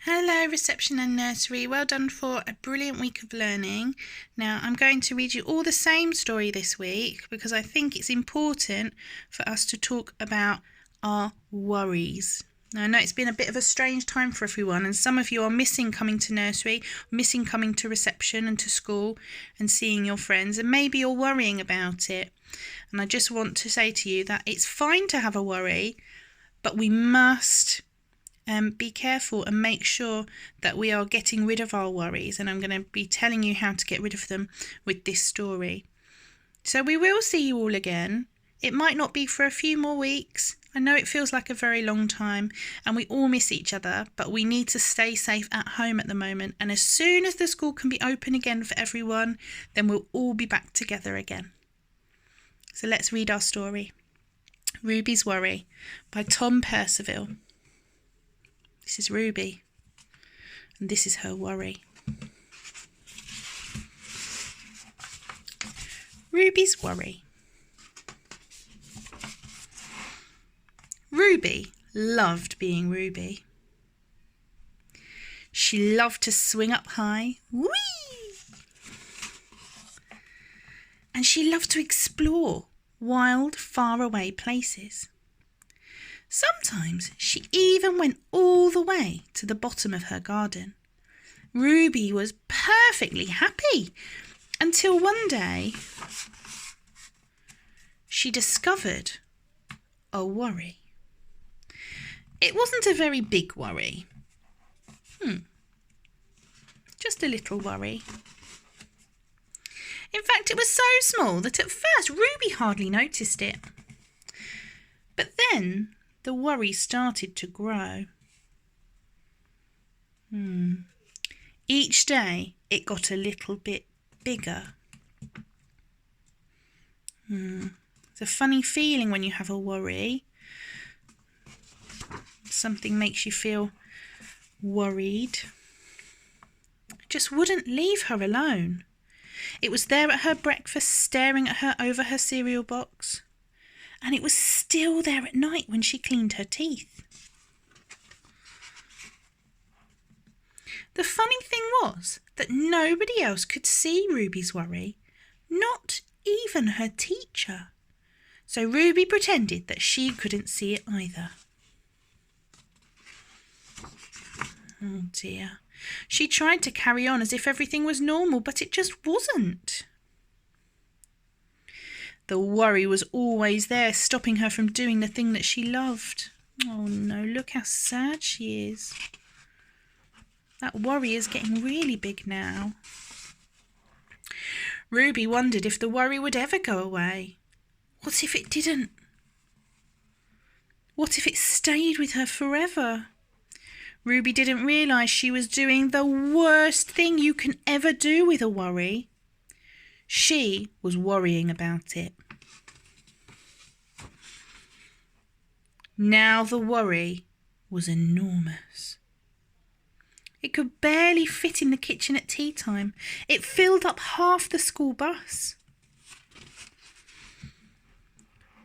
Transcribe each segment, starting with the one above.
Hello reception and nursery, well done for a brilliant week of learning. Now I'm going to read you all the same story this week because I think it's important for us to talk about our worries. Now I know it's been a bit of a strange time for everyone and some of you are missing coming to nursery, missing coming to reception and to school and seeing your friends, and maybe you're worrying about it. And I just want to say to you that it's fine to have a worry, but we must be careful and make sure that we are getting rid of our worries, and I'm going to be telling you how to get rid of them with this story. So we will see you all again. It might not be for a few more weeks. I know it feels like a very long time and we all miss each other, but we need to stay safe at home at the moment, and as soon as the school can be open again for everyone, then we'll all be back together again. So let's read our story. Ruby's Worry by Tom Percival. This is Ruby, and this is her worry. Ruby's Worry. Ruby loved being Ruby. She loved to swing up high, whee! And she loved to explore wild, faraway places. Sometimes she even went all the way to the bottom of her garden. Ruby was perfectly happy until one day she discovered a worry. It wasn't a very big worry. Just a little worry. In fact, it was so small that at first Ruby hardly noticed it. But then the worry started to grow. Each day it got a little bit bigger. It's a funny feeling when you have a worry. Something makes you feel worried. It just wouldn't leave her alone. It was there at her breakfast, staring at her over her cereal box. And it was still there at night when she cleaned her teeth. The funny thing was that nobody else could see Ruby's worry, not even her teacher. So Ruby pretended that she couldn't see it either. Oh dear. She tried to carry on as if everything was normal, but it just wasn't. The worry was always there, stopping her from doing the thing that she loved. Oh no, look how sad she is. That worry is getting really big now. Ruby wondered if the worry would ever go away. What if it didn't? What if it stayed with her forever? Ruby didn't realise she was doing the worst thing you can ever do with a worry. She was worrying about it. Now the worry was enormous. It could barely fit in the kitchen at tea time. It filled up half the school bus.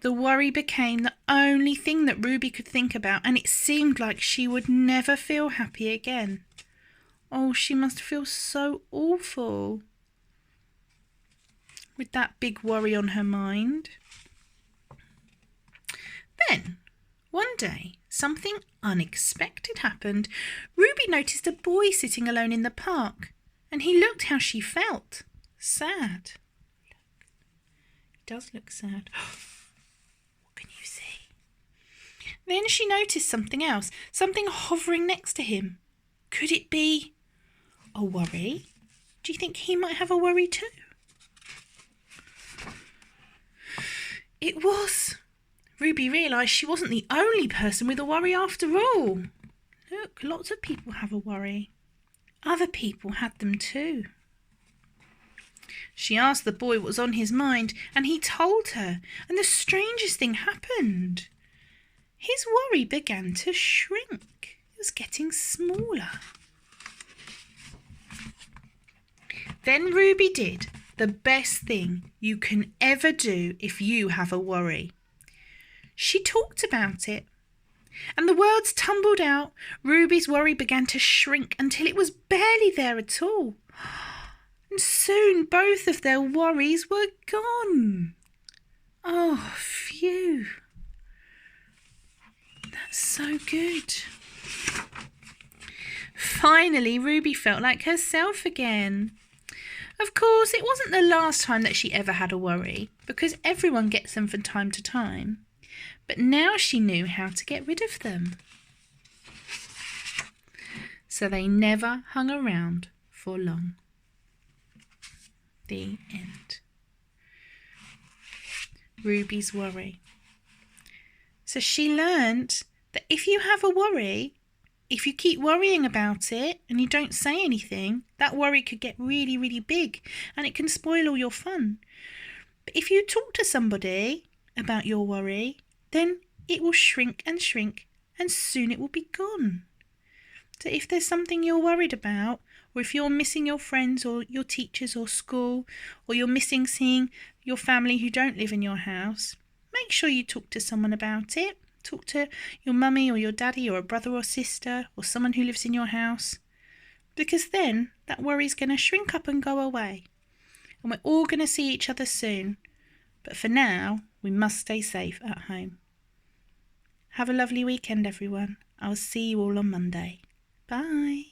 The worry became the only thing that Ruby could think about, and it seemed like she would never feel happy again. Oh, she must feel so awful with that big worry on her mind. Then, one day, something unexpected happened. Ruby noticed a boy sitting alone in the park, and he looked how she felt. Sad. Look. He does look sad. What can you see? Then she noticed something else, something hovering next to him. Could it be a worry? Do you think he might have a worry too? It was. Ruby realised she wasn't the only person with a worry after all. Look, lots of people have a worry. Other people had them too. She asked the boy what was on his mind, and he told her, and the strangest thing happened. His worry began to shrink. It was getting smaller. Then Ruby did the best thing you can ever do if you have a worry. She talked about it. And the words tumbled out. Ruby's worry began to shrink until it was barely there at all. And soon both of their worries were gone. Oh, phew. That's so good. Finally, Ruby felt like herself again. Of course, it wasn't the last time that she ever had a worry, because everyone gets them from time to time. But now she knew how to get rid of them. So they never hung around for long. The end. Ruby's worry. So she learned that if you have a worry, if you keep worrying about it and you don't say anything, that worry could get really, really big and it can spoil all your fun. But if you talk to somebody about your worry, then it will shrink and soon it will be gone. So if there's something you're worried about, or if you're missing your friends or your teachers or school, or you're missing seeing your family who don't live in your house, make sure you talk to someone about it. Talk to your mummy or your daddy or a brother or sister or someone who lives in your house. Because then that worry's going to shrink up and go away. And we're all going to see each other soon. But for now, we must stay safe at home. Have a lovely weekend, everyone. I'll see you all on Monday. Bye.